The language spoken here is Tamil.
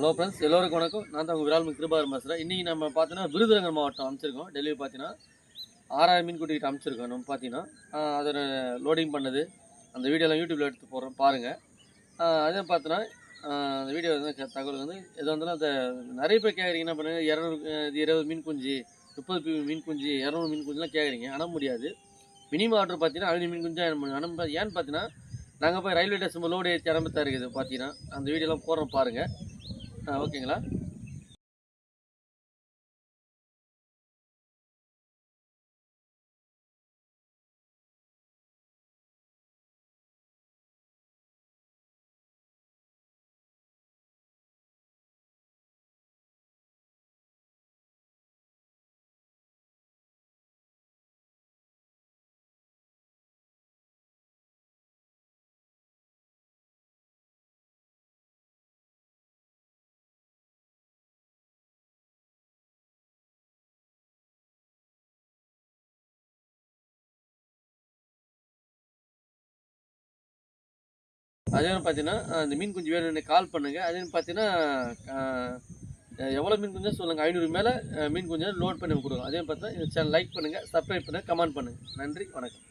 ஹலோ ஃப்ரெண்ட்ஸ், எல்லோருக்கும் வணக்கம். நான் தான் உங்கள் விரால் கிருபாகரன் பேசுகிறேன். இன்றைக்கி நம்ம பார்த்தீங்கன்னா விருதுநகர் மாவட்டம் அமைச்சிருக்கோம். டெலிவரி பார்த்தீங்கன்னா 6000 மீன் குட்டிகிட்ட அமைச்சிருக்கோம். நம்ம பார்த்தீங்கன்னா அதை லோடிங் பண்ணது அந்த வீடியோலாம் யூடியூப்பில் எடுத்து போடுறோம் பாருங்கள். அதே பார்த்தோன்னா அந்த வீடியோ வந்து தகவல் வந்து எது வந்தாலும் அந்த நிறைய பேர் கேட்குறீங்க. என்ன பண்ணுங்க, 220 மீன் குஞ்சு, 30 மீன் குஞ்சு, 200 மீன் குஞ்சுலாம் கேட்குறீங்க. ஆனால் முடியாது. மினிமம் ஆர்டர் பார்த்தீங்கன்னா 5 மீன் குஞ்சு தான் பண்ணணும். ஆனால் ஏன்னு பார்த்தீங்கன்னா நாங்கள் போய் ரயில்வே ஸ்டேஷன் லோடு ஏற்றி ஆரம்பித்தா இருக்குது. பார்த்தீங்கன்னா அந்த வீடியோலாம் போடுறோம் பாருங்கள். ஓகேங்களா? அதே மாதிரி பார்த்தீங்கன்னா அந்த மீன் குஞ்சு வேணும்னு கால் பண்ணுங்கள். அதே மாதிரி பார்த்தீங்கன்னா எவ்வளோ மீன் குஞ்சு சொல்லுங்கள். 500 மேலே மீன் குஞ்சு லோட் பண்ணி கொடுங்க. அதே பார்த்தீங்கன்னா இந்த சேனல் லைக் பண்ணுங்கள், சப்ஸ்கிரைப் பண்ணுங்கள், கமெண்ட் பண்ணுங்கள். நன்றி, வணக்கம்.